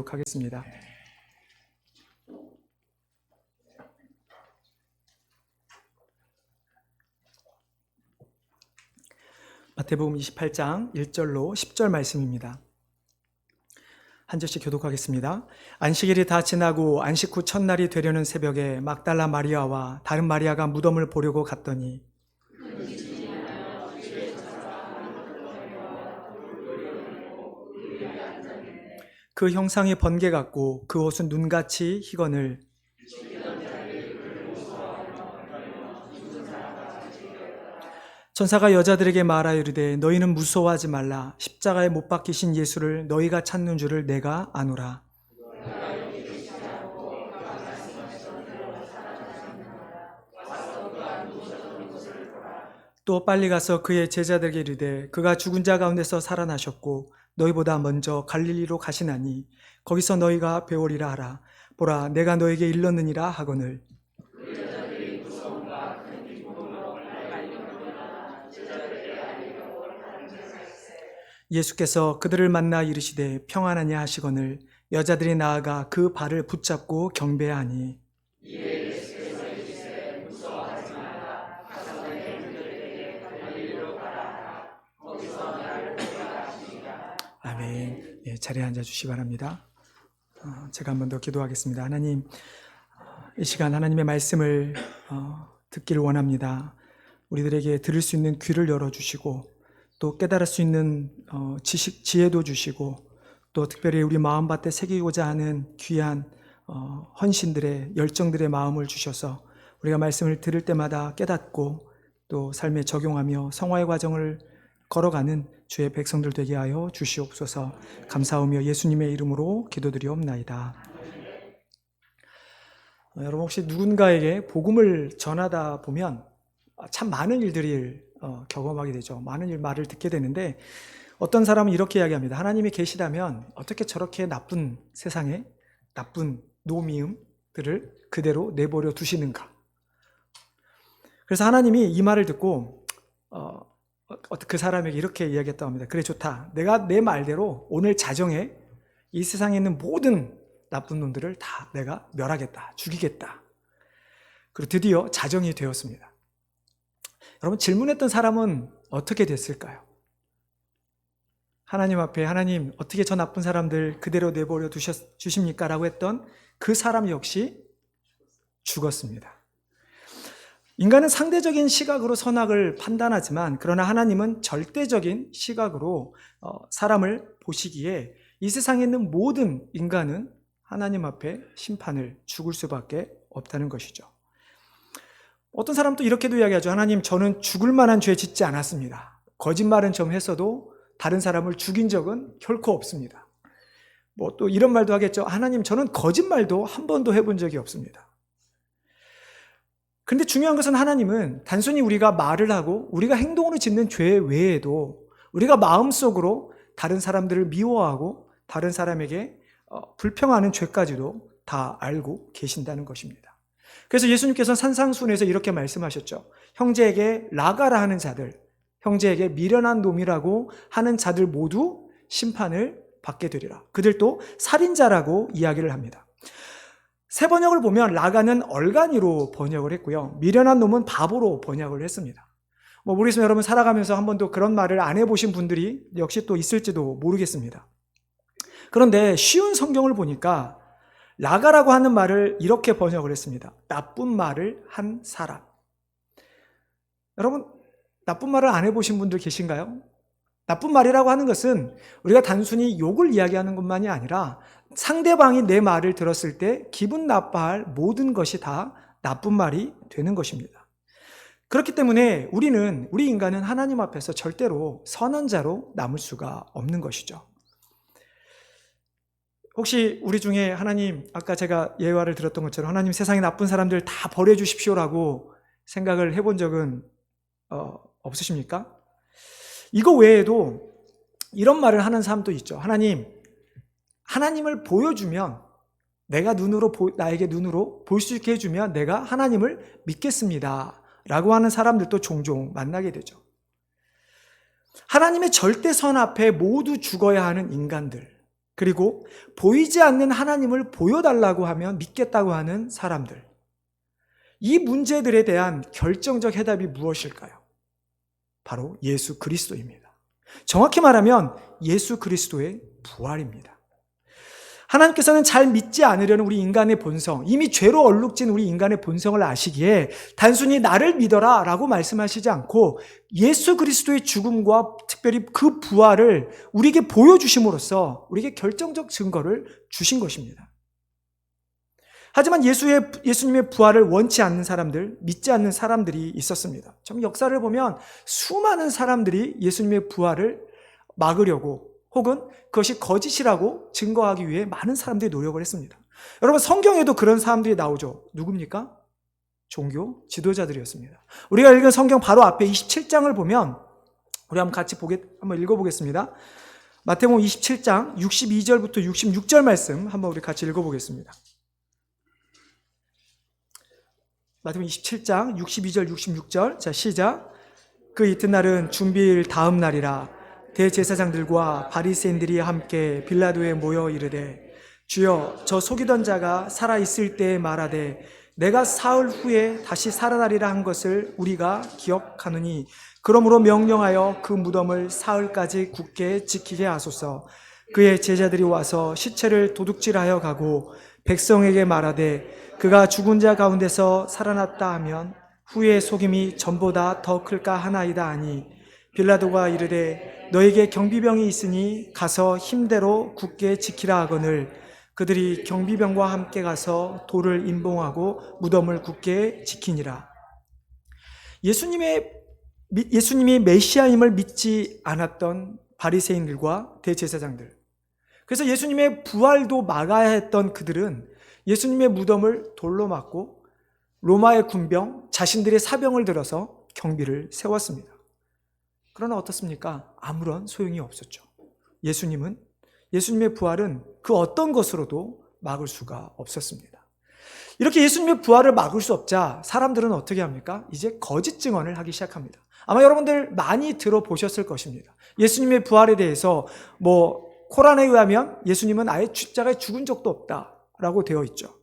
하겠습니다. 마태복음 28장 1절로 10절 말씀입니다. 한 절씩 교독하겠습니다. 안식일이 다 지나고 안식 후 첫날이 되려는 새벽에 막달라 마리아와 다른 마리아가 무덤을 보려고 갔더니 그 형상이 번개 같고 그 옷은 눈같이 희거늘 천사가 여자들에게 말하여 이르되 너희는 무서워하지 말라. 십자가에 못 박히신 예수를 너희가 찾는 줄을 내가 아노라. 또 빨리 가서 그의 제자들에게 이르되 그가 죽은 자 가운데서 살아나셨고 너희보다 먼저 갈릴리로 가시나니 거기서 너희가 배우리라 하라. 보라 내가 너에게 일렀느니라 하거늘 예수께서 그들을 만나 이르시되 평안하냐 하시거늘 여자들이 나아가 그 발을 붙잡고 경배하니 아멘. 예, 자리에 앉아주시기 바랍니다. 제가 한 번 더 기도하겠습니다. 하나님, 이 시간 하나님의 말씀을 듣기를 원합니다. 우리들에게 들을 수 있는 귀를 열어주시고 또 깨달을 수 있는 지식, 지혜도 주시고 또 특별히 우리 마음밭에 새기고자 하는 귀한 헌신들의 열정들의 마음을 주셔서 우리가 말씀을 들을 때마다 깨닫고 또 삶에 적용하며 성화의 과정을 걸어가는 주의 백성들 되게 하여 주시옵소서. 감사하며 예수님의 이름으로 기도드리옵나이다. 여러분 혹시 누군가에게 복음을 전하다 보면 참 많은 일들을 경험하게 되죠. 많은 말을 듣게 되는데 어떤 사람은 이렇게 이야기합니다. 하나님이 계시다면 어떻게 저렇게 나쁜 세상에 나쁜 노미움들을 그대로 내버려 두시는가. 그래서 하나님이 이 말을 듣고 그 사람에게 이렇게 이야기했다고 합니다. 그래 좋다. 내가 내 말대로 오늘 자정에 이 세상에 있는 모든 나쁜 놈들을 다 내가 멸하겠다. 죽이겠다. 그리고 드디어 자정이 되었습니다. 여러분 질문했던 사람은 어떻게 됐을까요? 하나님 앞에 하나님 어떻게 저 나쁜 사람들 그대로 내버려 주십니까? 라고 했던 그 사람 역시 죽었습니다. 인간은 상대적인 시각으로 선악을 판단하지만 그러나 하나님은 절대적인 시각으로 사람을 보시기에 이 세상에 있는 모든 인간은 하나님 앞에 심판을 죽을 수밖에 없다는 것이죠. 어떤 사람도 이렇게도 이야기하죠. 하나님 저는 죽을 만한 죄 짓지 않았습니다. 거짓말은 좀 했어도 다른 사람을 죽인 적은 결코 없습니다. 뭐 또 이런 말도 하겠죠. 하나님 저는 거짓말도 한 번도 해본 적이 없습니다. 그런데 중요한 것은 하나님은 단순히 우리가 말을 하고 우리가 행동으로 짓는 죄 외에도 우리가 마음속으로 다른 사람들을 미워하고 다른 사람에게 불평하는 죄까지도 다 알고 계신다는 것입니다. 그래서 예수님께서는 산상수훈에서 이렇게 말씀하셨죠. 형제에게 라가라 하는 자들, 형제에게 미련한 놈이라고 하는 자들 모두 심판을 받게 되리라. 그들도 살인자라고 이야기를 합니다. 새 번역을 보면 라가는 얼간이로 번역을 했고요. 미련한 놈은 바보로 번역을 했습니다. 모르겠으면 여러분 살아가면서 한 번도 그런 말을 안 해보신 분들이 역시 또 있을지도 모르겠습니다. 그런데 쉬운 성경을 보니까 라가라고 하는 말을 이렇게 번역을 했습니다. 나쁜 말을 한 사람. 여러분 나쁜 말을 안 해보신 분들 계신가요? 나쁜 말이라고 하는 것은 우리가 단순히 욕을 이야기하는 것만이 아니라 상대방이 내 말을 들었을 때 기분 나빠할 모든 것이 다 나쁜 말이 되는 것입니다. 그렇기 때문에 우리 인간은 하나님 앞에서 절대로 선한 자로 남을 수가 없는 것이죠. 혹시 우리 중에 하나님, 아까 제가 예화를 들었던 것처럼 하나님 세상에 나쁜 사람들 다 버려주십시오라고 생각을 해본 적은 없으십니까? 이거 외에도 이런 말을 하는 사람도 있죠. 하나님을 보여주면 내가 나에게 눈으로 볼 수 있게 해주면 내가 하나님을 믿겠습니다 라고 하는 사람들도 종종 만나게 되죠. 하나님의 절대선 앞에 모두 죽어야 하는 인간들, 그리고 보이지 않는 하나님을 보여달라고 하면 믿겠다고 하는 사람들. 이 문제들에 대한 결정적 해답이 무엇일까요? 바로 예수 그리스도입니다. 정확히 말하면 예수 그리스도의 부활입니다. 하나님께서는 잘 믿지 않으려는 우리 인간의 본성, 이미 죄로 얼룩진 우리 인간의 본성을 아시기에 단순히 나를 믿어라 라고 말씀하시지 않고 예수 그리스도의 죽음과 특별히 그 부활을 우리에게 보여주심으로써 우리에게 결정적 증거를 주신 것입니다. 하지만 예수님의 부활을 원치 않는 사람들, 믿지 않는 사람들이 있었습니다. 좀 역사를 보면 수많은 사람들이 예수님의 부활을 막으려고 혹은 그것이 거짓이라고 증거하기 위해 많은 사람들이 노력을 했습니다. 여러분, 성경에도 그런 사람들이 나오죠. 누굽니까? 종교 지도자들이었습니다. 우리가 읽은 성경 바로 앞에 27장을 보면 우리 한번 같이 한번 읽어보겠습니다. 마태복음 27장 62절부터 66절 말씀 한번 우리 같이 읽어보겠습니다. 마태복음 27장 62절 66절. 자, 시작. 그 이튿날은 준비일 다음 날이라 대제사장들과 바리새인들이 함께 빌라도에 모여 이르되 주여 저 속이던 자가 살아있을 때에 말하되 내가 사흘 후에 다시 살아나리라 한 것을 우리가 기억하노니 그러므로 명령하여 그 무덤을 사흘까지 굳게 지키게 하소서. 그의 제자들이 와서 시체를 도둑질하여 가고 백성에게 말하되 그가 죽은 자 가운데서 살아났다 하면 후에 속임이 전보다 더 클까 하나이다 하니 빌라도가 이르되 너에게 경비병이 있으니 가서 힘대로 굳게 지키라 하거늘 그들이 경비병과 함께 가서 돌을 임봉하고 무덤을 굳게 지키니라. 예수님이 메시아임을 믿지 않았던 바리새인들과 대제사장들, 그래서 예수님의 부활도 막아야 했던 그들은 예수님의 무덤을 돌로 막고 로마의 군병, 자신들의 사병을 들어서 경비를 세웠습니다. 그러나 어떻습니까? 아무런 소용이 없었죠. 예수님의 부활은 그 어떤 것으로도 막을 수가 없었습니다. 이렇게 예수님의 부활을 막을 수 없자 사람들은 어떻게 합니까? 이제 거짓 증언을 하기 시작합니다. 아마 여러분들 많이 들어보셨을 것입니다. 예수님의 부활에 대해서 코란에 의하면 예수님은 아예 십자가에 죽은 적도 없다라고 되어 있죠.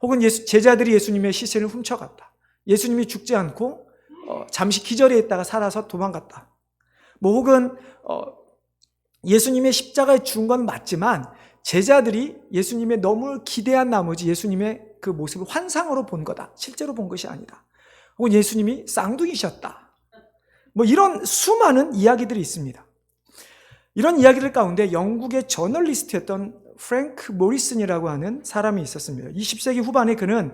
혹은 제자들이 예수님의 시신을 훔쳐갔다. 예수님이 죽지 않고 잠시 기절해 있다가 살아서 도망갔다. 혹은 예수님의 십자가에 죽은 건 맞지만 제자들이 예수님의 너무 기대한 나머지 예수님의 그 모습을 환상으로 본 거다. 실제로 본 것이 아니다. 혹은 예수님이 쌍둥이셨다. 이런 수많은 이야기들이 있습니다. 이런 이야기들 가운데 영국의 저널리스트였던 프랭크 모리슨이라고 하는 사람이 있었습니다. 20세기 후반에 그는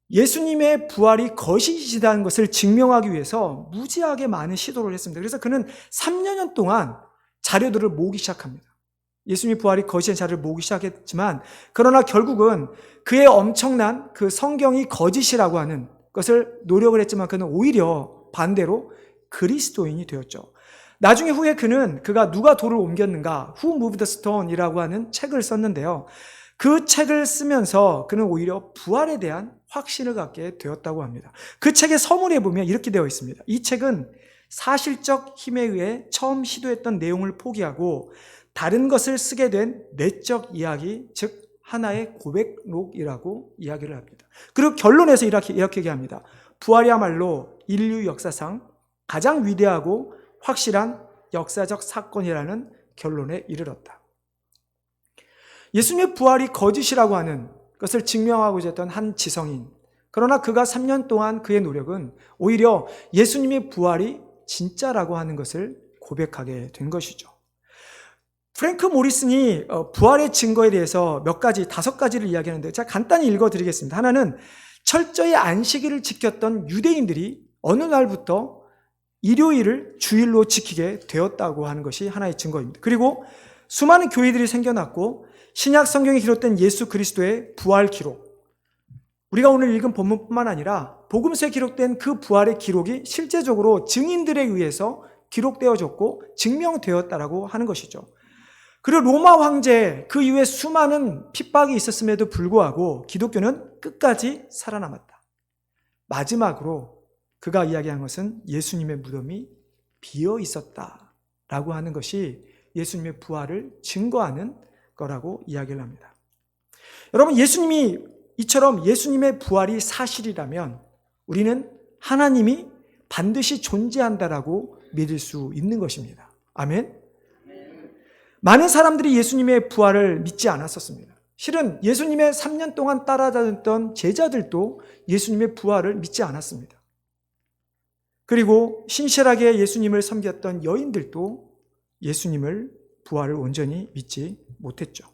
예수님의 부활이 거짓이라는 것을 증명하기 위해서 무지하게 많은 시도를 했습니다. 그래서 그는 3년 동안 자료들을 모으기 시작합니다. 예수님의 부활이 거짓인 자료를 모으기 시작했지만 그러나 결국은 그의 엄청난 그 성경이 거짓이라고 하는 것을 노력을 했지만 그는 오히려 반대로 그리스도인이 되었죠. 나중에 후에 그가 누가 돌을 옮겼는가, Who Moved the Stone이라고 하는 책을 썼는데요. 그 책을 쓰면서 그는 오히려 부활에 대한 확신을 갖게 되었다고 합니다. 그 책의 서문에 보면 이렇게 되어 있습니다. 이 책은 사실적 힘에 의해 처음 시도했던 내용을 포기하고 다른 것을 쓰게 된 내적 이야기, 즉 하나의 고백록이라고 이야기를 합니다. 그리고 결론에서 이렇게 얘기합니다. 부활이야말로 인류 역사상 가장 위대하고 확실한 역사적 사건이라는 결론에 이르렀다. 예수님의 부활이 거짓이라고 하는 것을 증명하고자 했던 한 지성인, 그러나 그가 3년 동안 그의 노력은 오히려 예수님의 부활이 진짜라고 하는 것을 고백하게 된 것이죠. 프랭크 모리슨이 부활의 증거에 대해서 5가지를 이야기하는데 제가 간단히 읽어드리겠습니다. 하나는 철저히 안식일을 지켰던 유대인들이 어느 날부터 일요일을 주일로 지키게 되었다고 하는 것이 하나의 증거입니다. 그리고 수많은 교회들이 생겨났고 신약 성경에 기록된 예수 그리스도의 부활 기록, 우리가 오늘 읽은 본문뿐만 아니라 복음서에 기록된 그 부활의 기록이 실제적으로 증인들에 의해서 기록되어졌고 증명되었다라고 하는 것이죠. 그리고 로마 황제 그 이후에 수많은 핍박이 있었음에도 불구하고 기독교는 끝까지 살아남았다. 마지막으로 그가 이야기한 것은 예수님의 무덤이 비어 있었다라고 하는 것이 예수님의 부활을 증거하는 거라고 이야기를 합니다. 여러분, 예수님이 이처럼 예수님의 부활이 사실이라면 우리는 하나님이 반드시 존재한다라고 믿을 수 있는 것입니다. 아멘. 많은 사람들이 예수님의 부활을 믿지 않았었습니다. 실은 예수님의 3년 동안 따라다녔던 제자들도 예수님의 부활을 믿지 않았습니다. 그리고 신실하게 예수님을 섬겼던 여인들도 예수님을 부활을 온전히 믿지 못했죠.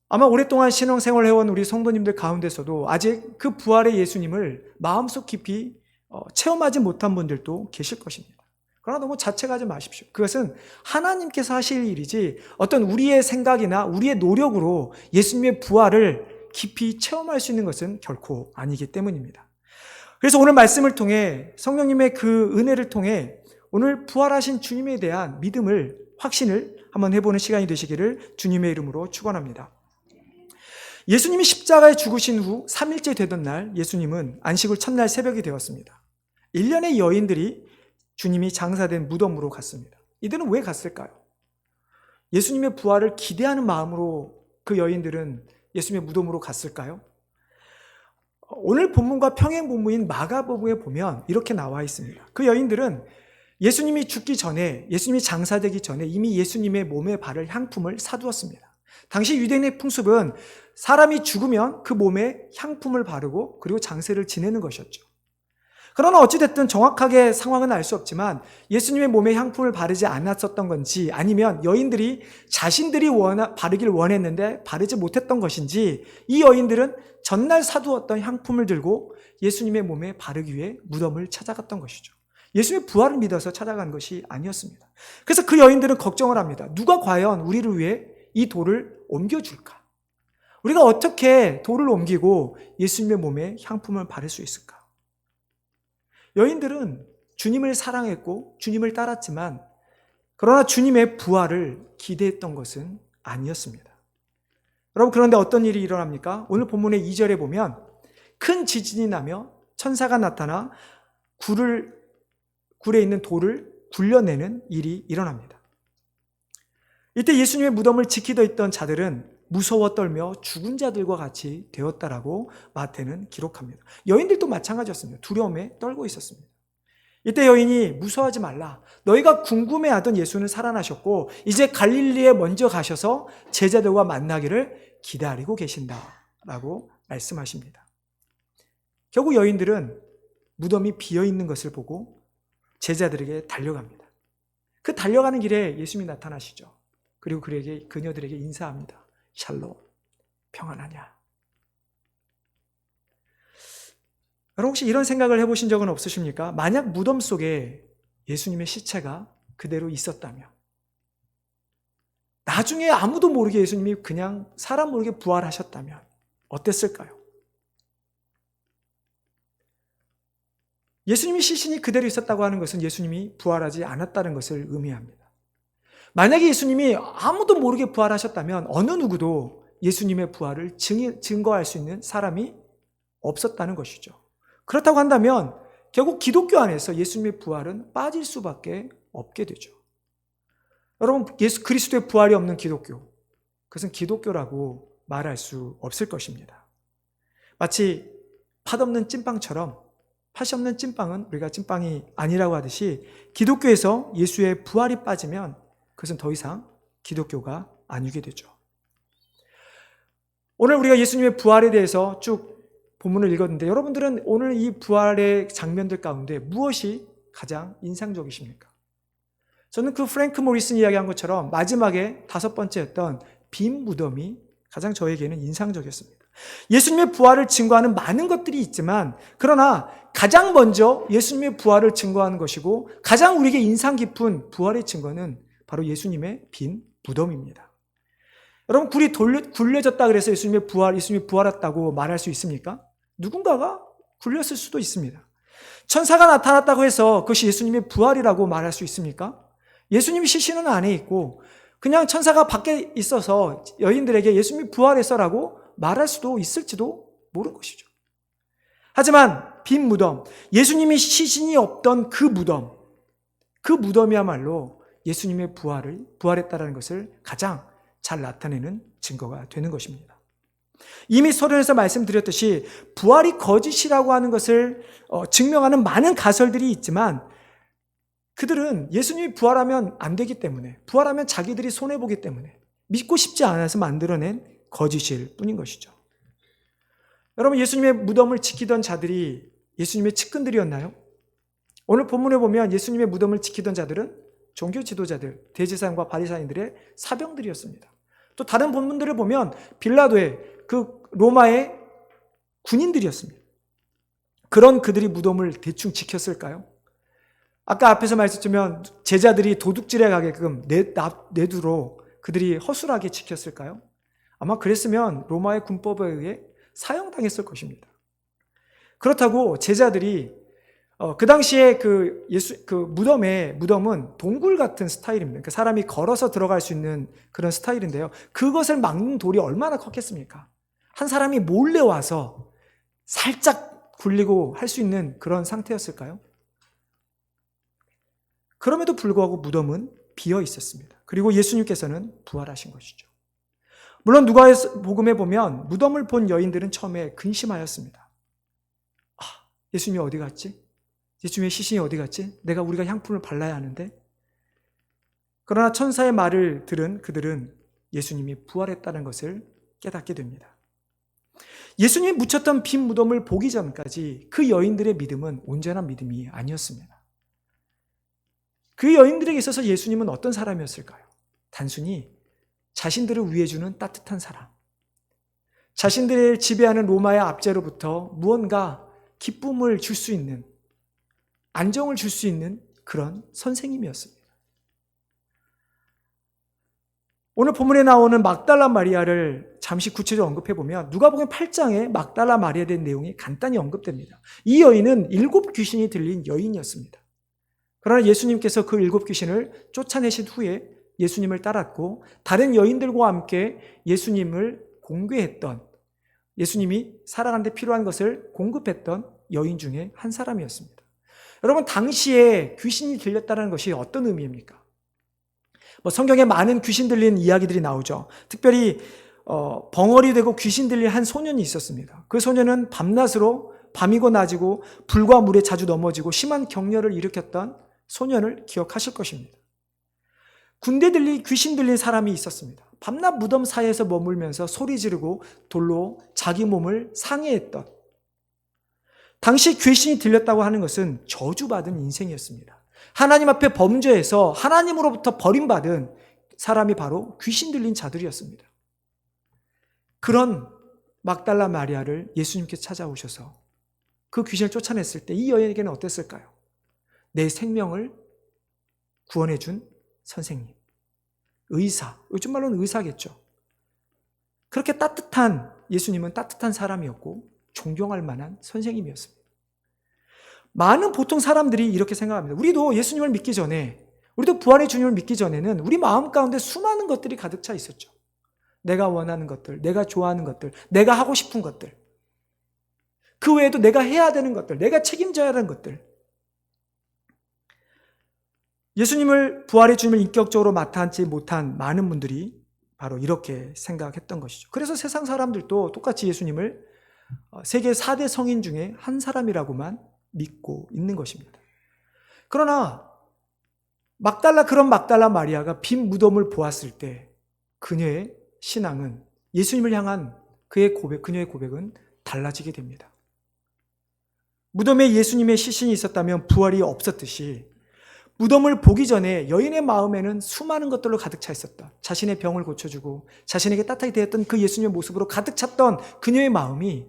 아마 오랫동안 신앙생활을 해온 우리 성도님들 가운데서도 아직 그 부활의 예수님을 마음속 깊이 체험하지 못한 분들도 계실 것입니다. 그러나 너무 자책하지 마십시오. 그것은 하나님께서 하실 일이지 어떤 우리의 생각이나 우리의 노력으로 예수님의 부활을 깊이 체험할 수 있는 것은 결코 아니기 때문입니다. 그래서 오늘 말씀을 통해 성령님의 그 은혜를 통해 오늘 부활하신 주님에 대한 믿음을, 확신을 한번 해보는 시간이 되시기를 주님의 이름으로 축원합니다. 예수님이 십자가에 죽으신 후 3일째 되던 날 예수님은 안식 후 첫날 새벽이 되었습니다. 1년의 여인들이 주님이 장사된 무덤으로 갔습니다. 이들은 왜 갔을까요? 예수님의 부활을 기대하는 마음으로 그 여인들은 예수님의 무덤으로 갔을까요? 오늘 본문과 평행 본문인 마가복음에 보면 이렇게 나와 있습니다. 그 여인들은 예수님이 죽기 전에, 예수님이 장사되기 전에 이미 예수님의 몸에 바를 향품을 사두었습니다. 당시 유대인의 풍습은 사람이 죽으면 그 몸에 향품을 바르고 그리고 장세를 지내는 것이었죠. 그러나 어찌됐든 정확하게 상황은 알 수 없지만 예수님의 몸에 향품을 바르지 않았었던 건지 아니면 여인들이 자신들이 바르길 원했는데 바르지 못했던 것인지 이 여인들은 전날 사두었던 향품을 들고 예수님의 몸에 바르기 위해 무덤을 찾아갔던 것이죠. 예수님의 부활을 믿어서 찾아간 것이 아니었습니다. 그래서 그 여인들은 걱정을 합니다. 누가 과연 우리를 위해 이 돌을 옮겨줄까? 우리가 어떻게 돌을 옮기고 예수님의 몸에 향품을 바를 수 있을까? 여인들은 주님을 사랑했고 주님을 따랐지만 그러나 주님의 부활을 기대했던 것은 아니었습니다. 여러분, 그런데 어떤 일이 일어납니까? 오늘 본문의 2절에 보면 큰 지진이 나며 천사가 나타나 굴에 있는 돌을 굴려내는 일이 일어납니다. 이때 예수님의 무덤을 지키고 있던 자들은 무서워 떨며 죽은 자들과 같이 되었다라고 마태는 기록합니다. 여인들도 마찬가지였습니다. 두려움에 떨고 있었습니다. 이때 여인이 무서워하지 말라. 너희가 궁금해하던 예수는 살아나셨고 이제 갈릴리에 먼저 가셔서 제자들과 만나기를 기다리고 계신다라고 말씀하십니다. 결국 여인들은 무덤이 비어있는 것을 보고 제자들에게 달려갑니다. 그 달려가는 길에 예수님이 나타나시죠. 그리고 그녀들에게 인사합니다. 샬롬, 평안하냐? 여러분, 혹시 이런 생각을 해보신 적은 없으십니까? 만약 무덤 속에 예수님의 시체가 그대로 있었다면, 나중에 아무도 모르게 예수님이 그냥 사람 모르게 부활하셨다면 어땠을까요? 예수님이 시신이 그대로 있었다고 하는 것은 예수님이 부활하지 않았다는 것을 의미합니다. 만약에 예수님이 아무도 모르게 부활하셨다면 어느 누구도 예수님의 부활을 증거할 수 있는 사람이 없었다는 것이죠. 그렇다고 한다면 결국 기독교 안에서 예수님의 부활은 빠질 수밖에 없게 되죠. 여러분, 예수 그리스도의 부활이 없는 기독교, 그것은 기독교라고 말할 수 없을 것입니다. 마치 팥 없는 찐빵처럼 팥이 없는 찐빵은 우리가 찐빵이 아니라고 하듯이 기독교에서 예수의 부활이 빠지면 그것은 더 이상 기독교가 아니게 되죠. 오늘 우리가 예수님의 부활에 대해서 쭉 본문을 읽었는데 여러분들은 오늘 이 부활의 장면들 가운데 무엇이 가장 인상적이십니까? 저는 그 프랭크 모리슨이 이야기한 것처럼 마지막에 5번째였던 빈 무덤이 가장 저에게는 인상적이었습니다. 예수님의 부활을 증거하는 많은 것들이 있지만 그러나 가장 먼저 예수님의 부활을 증거하는 것이고 가장 우리에게 인상 깊은 부활의 증거는 바로 예수님의 빈 무덤입니다. 여러분, 굴이 굴려졌다 그래서 예수님이 부활했다고 말할 수 있습니까? 누군가가 굴렸을 수도 있습니다. 천사가 나타났다고 해서 그것이 예수님의 부활이라고 말할 수 있습니까? 예수님이 시신은 안에 있고 그냥 천사가 밖에 있어서 여인들에게 예수님이 부활했어라고 말할 수도 있을지도 모르는 것이죠. 하지만 빈 무덤, 예수님이 시신이 없던 그 무덤이야말로 예수님의 부활했다는 것을 가장 잘 나타내는 증거가 되는 것입니다. 이미 서론에서 말씀드렸듯이 부활이 거짓이라고 하는 것을 증명하는 많은 가설들이 있지만 그들은 예수님이 부활하면 안 되기 때문에, 부활하면 자기들이 손해보기 때문에 믿고 싶지 않아서 만들어낸 거짓일 뿐인 것이죠. 여러분, 예수님의 무덤을 지키던 자들이 예수님의 측근들이었나요? 오늘 본문에 보면 예수님의 무덤을 지키던 자들은 종교 지도자들, 대제사장과 바리사인들의 사병들이었습니다. 또 다른 본문들을 보면 빌라도의 그 로마의 군인들이었습니다. 그런 그들이 무덤을 대충 지켰을까요? 아까 앞에서 말씀드렸지만 제자들이 도둑질해 가게끔 내두로 그들이 허술하게 지켰을까요? 아마 그랬으면 로마의 군법에 의해 사형당했을 것입니다. 그렇다고 제자들이 그 당시에 그 무덤은 동굴 같은 스타일입니다. 그러니까 사람이 걸어서 들어갈 수 있는 그런 스타일인데요. 그것을 막는 돌이 얼마나 컸겠습니까? 한 사람이 몰래 와서 살짝 굴리고 할 수 있는 그런 상태였을까요? 그럼에도 불구하고 무덤은 비어 있었습니다. 그리고 예수님께서는 부활하신 것이죠. 물론 누가복음에 보면 무덤을 본 여인들은 처음에 근심하였습니다. 예수님이 어디 갔지? 예수님의 시신이 어디 갔지? 우리가 향품을 발라야 하는데. 그러나 천사의 말을 들은 그들은 예수님이 부활했다는 것을 깨닫게 됩니다. 예수님이 묻혔던 빈 무덤을 보기 전까지 그 여인들의 믿음은 온전한 믿음이 아니었습니다. 그 여인들에게 있어서 예수님은 어떤 사람이었을까요? 단순히 자신들을 위해주는 따뜻한 사람, 자신들을 지배하는 로마의 압제로부터 무언가 기쁨을 줄 수 있는, 안정을 줄 수 있는 그런 선생님이었습니다. 오늘 본문에 나오는 막달라 마리아를 잠시 구체적으로 언급해 보면 누가복음 8장에 막달라 마리아에 대한 내용이 간단히 언급됩니다. 이 여인은 7 귀신이 들린 여인이었습니다. 그러나 예수님께서 그 7 귀신을 쫓아내신 후에 예수님을 따랐고 다른 여인들과 함께 예수님을 공개했던, 예수님이 살아가는 데 필요한 것을 공급했던 여인 중에 한 사람이었습니다. 여러분, 당시에 귀신이 들렸다는 것이 어떤 의미입니까? 성경에 많은 귀신 들린 이야기들이 나오죠. 특별히 벙어리 되고 귀신 들린 한 소년이 있었습니다. 그 소년은 밤낮으로, 밤이고 낮이고 불과 물에 자주 넘어지고 심한 격려를 일으켰던 소년을 기억하실 것입니다. 군대 들린 귀신 들린 사람이 있었습니다. 밤낮 무덤 사이에서 머물면서 소리 지르고 돌로 자기 몸을 상해했던, 당시 귀신이 들렸다고 하는 것은 저주받은 인생이었습니다. 하나님 앞에 범죄해서 하나님으로부터 버림받은 사람이 바로 귀신 들린 자들이었습니다. 그런 막달라 마리아를 예수님께서 찾아오셔서 그 귀신을 쫓아냈을 때 이 여인에게는 어땠을까요? 내 생명을 구원해 준 선생님, 의사, 요즘 말로는 의사겠죠. 그렇게 따뜻한, 예수님은 따뜻한 사람이었고 존경할 만한 선생님이었습니다. 많은 보통 사람들이 이렇게 생각합니다. 우리도 예수님을 믿기 전에, 우리도 부활의 주님을 믿기 전에는 우리 마음 가운데 수많은 것들이 가득 차 있었죠. 내가 원하는 것들, 내가 좋아하는 것들, 내가 하고 싶은 것들, 그 외에도 내가 해야 되는 것들, 내가 책임져야 하는 것들. 예수님을, 부활의 주님을 인격적으로 맡아앉지 못한 많은 분들이 바로 이렇게 생각했던 것이죠. 그래서 세상 사람들도 똑같이 예수님을 세계 4대 성인 중에 한 사람이라고만 믿고 있는 것입니다. 그러나 그런 막달라 마리아가 빈 무덤을 보았을 때 그녀의 신앙은, 예수님을 향한 그녀의 고백은 달라지게 됩니다. 무덤에 예수님의 시신이 있었다면 부활이 없었듯이 무덤을 보기 전에 여인의 마음에는 수많은 것들로 가득 차 있었다. 자신의 병을 고쳐주고 자신에게 따뜻하게 대했던 그 예수님의 모습으로 가득 찼던 그녀의 마음이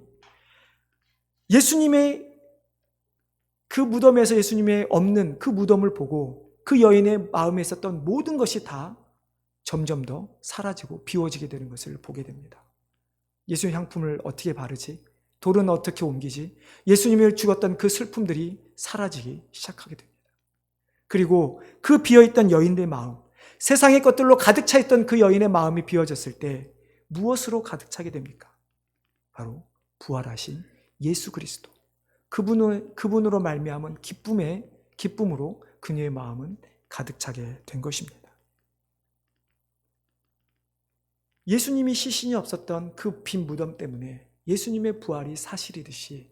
예수님의 그 무덤에서 예수님의 없는 그 무덤을 보고 그 여인의 마음에 있었던 모든 것이 다 점점 더 사라지고 비워지게 되는 것을 보게 됩니다. 예수의 향품을 어떻게 바르지? 돌은 어떻게 옮기지? 예수님을 죽었던 그 슬픔들이 사라지기 시작하게 됩니다. 그리고 그 비어있던 여인의 마음, 세상의 것들로 가득 차 있던 그 여인의 마음이 비워졌을 때 무엇으로 가득 차게 됩니까? 바로 부활하신 예수 그리스도. 그분으로 말미암은 기쁨으로 그녀의 마음은 가득 차게 된 것입니다. 예수님이 시신이 없었던 그 빈 무덤 때문에 예수님의 부활이 사실이듯이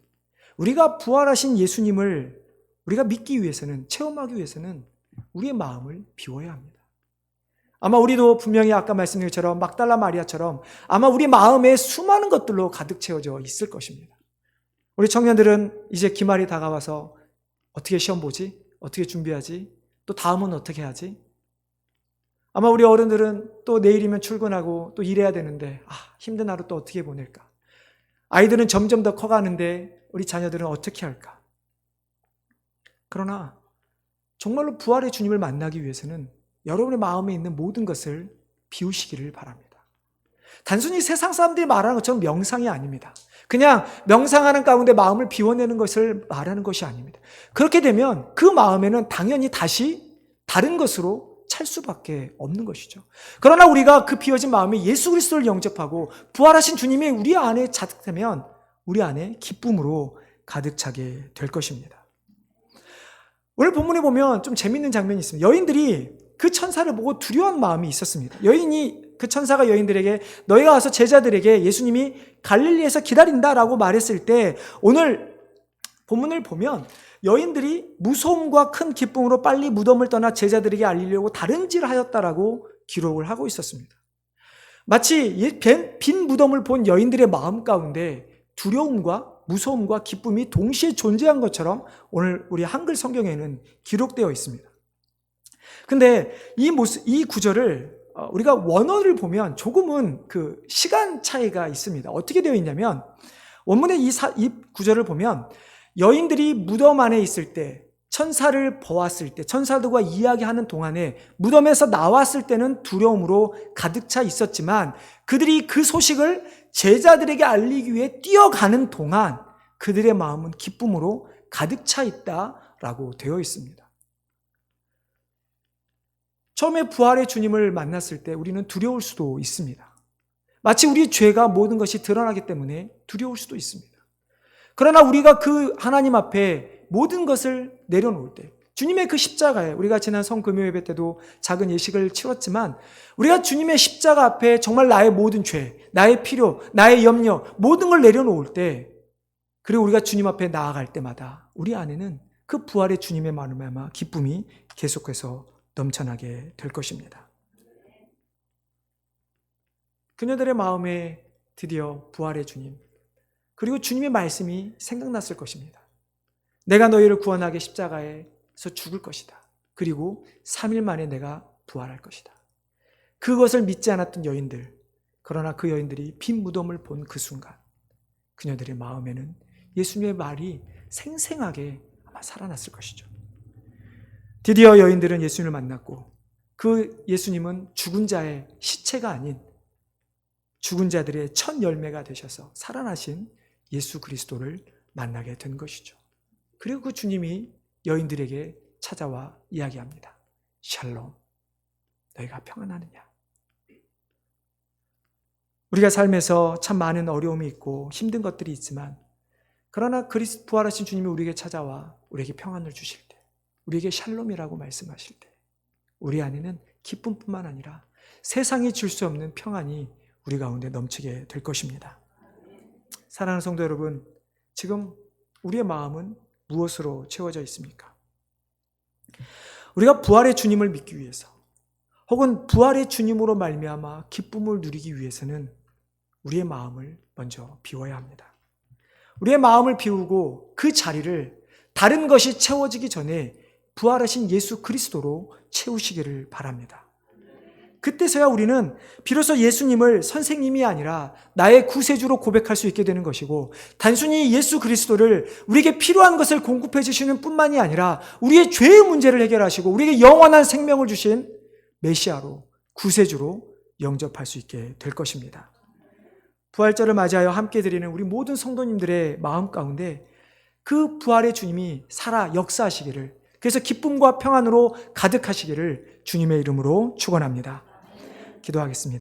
우리가 부활하신 예수님을 우리가 믿기 위해서는, 체험하기 위해서는 우리의 마음을 비워야 합니다. 아마 우리도 분명히 아까 말씀드린 것처럼 막달라 마리아처럼 아마 우리 마음에 수많은 것들로 가득 채워져 있을 것입니다. 우리 청년들은 이제 기말이 다가와서 어떻게 시험 보지? 어떻게 준비하지? 또 다음은 어떻게 하지? 아마 우리 어른들은 또 내일이면 출근하고 또 일해야 되는데 힘든 하루 또 어떻게 보낼까? 아이들은 점점 더 커가는데 우리 자녀들은 어떻게 할까? 그러나 정말로 부활의 주님을 만나기 위해서는 여러분의 마음에 있는 모든 것을 비우시기를 바랍니다. 단순히 세상 사람들이 말하는 것처럼 명상이 아닙니다. 그냥 명상하는 가운데 마음을 비워내는 것을 말하는 것이 아닙니다. 그렇게 되면 그 마음에는 당연히 다시 다른 것으로 찰 수밖에 없는 것이죠. 그러나 우리가 그 비워진 마음에 예수 그리스도를 영접하고 부활하신 주님이 우리 안에 자득되면 우리 안에 기쁨으로 가득 차게 될 것입니다. 오늘 본문에 보면 좀 재밌는 장면이 있습니다. 여인들이 그 천사를 보고 두려운 마음이 있었습니다. 그 천사가 여인들에게 너희가 와서 제자들에게 예수님이 갈릴리에서 기다린다라고 말했을 때 오늘 본문을 보면 여인들이 무서움과 큰 기쁨으로 빨리 무덤을 떠나 제자들에게 알리려고 다름질하였다라고 기록을 하고 있었습니다. 마치 빈 무덤을 본 여인들의 마음 가운데 두려움과 무서움과 기쁨이 동시에 존재한 것처럼 오늘 우리 한글 성경에는 기록되어 있습니다. 근데 이 구절을 우리가 원어를 보면 조금은 그 시간 차이가 있습니다. 어떻게 되어 있냐면 원문의 이 구절을 보면 여인들이 무덤 안에 있을 때 천사를 보았을 때 천사들과 이야기하는 동안에 무덤에서 나왔을 때는 두려움으로 가득 차 있었지만 그들이 그 소식을 제자들에게 알리기 위해 뛰어가는 동안 그들의 마음은 기쁨으로 가득 차 있다라고 되어 있습니다. 처음에 부활의 주님을 만났을 때 우리는 두려울 수도 있습니다. 마치 우리 죄가 모든 것이 드러나기 때문에 두려울 수도 있습니다. 그러나 우리가 그 하나님 앞에 모든 것을 내려놓을 때 주님의 그 십자가에 우리가 지난 성금요 예배 때도 작은 예식을 치렀지만 우리가 주님의 십자가 앞에 정말 나의 모든 죄, 나의 필요, 나의 염려 모든 걸 내려놓을 때 그리고 우리가 주님 앞에 나아갈 때마다 우리 안에는 그 부활의 주님의 말미암아 기쁨이 계속해서 넘쳐나게 될 것입니다. 그녀들의 마음에 드디어 부활의 주님 그리고 주님의 말씀이 생각났을 것입니다. 내가 너희를 구원하게 십자가에서 죽을 것이다. 그리고 3일 만에 내가 부활할 것이다. 그것을 믿지 않았던 여인들, 그러나 그 여인들이 빈 무덤을 본 그 순간 그녀들의 마음에는 예수님의 말이 생생하게 아마 살아났을 것이죠. 드디어 여인들은 예수님을 만났고 그 예수님은 죽은 자의 시체가 아닌 죽은 자들의 첫 열매가 되셔서 살아나신 예수 그리스도를 만나게 된 것이죠. 그리고 그 주님이 여인들에게 찾아와 이야기합니다. 샬롬, 너희가 평안하느냐? 우리가 삶에서 참 많은 어려움이 있고 힘든 것들이 있지만 그러나 그리스도 부활하신 주님이 우리에게 찾아와 우리에게 평안을 주실 때 우리에게 샬롬이라고 말씀하실 때 우리 안에는 기쁨뿐만 아니라 세상이 줄 수 없는 평안이 우리 가운데 넘치게 될 것입니다. 사랑하는 성도 여러분, 지금 우리의 마음은 무엇으로 채워져 있습니까? 우리가 부활의 주님을 믿기 위해서 혹은 부활의 주님으로 말미암아 기쁨을 누리기 위해서는 우리의 마음을 먼저 비워야 합니다. 우리의 마음을 비우고 그 자리를 다른 것이 채워지기 전에 부활하신 예수 그리스도로 채우시기를 바랍니다. 그때서야 우리는 비로소 예수님을 선생님이 아니라 나의 구세주로 고백할 수 있게 되는 것이고 단순히 예수 그리스도를 우리에게 필요한 것을 공급해 주시는 뿐만이 아니라 우리의 죄의 문제를 해결하시고 우리에게 영원한 생명을 주신 메시아로 구세주로 영접할 수 있게 될 것입니다. 부활절을 맞이하여 함께 드리는 우리 모든 성도님들의 마음 가운데 그 부활의 주님이 살아 역사하시기를 그래서 기쁨과 평안으로 가득하시기를 주님의 이름으로 축원합니다. 기도하겠습니다.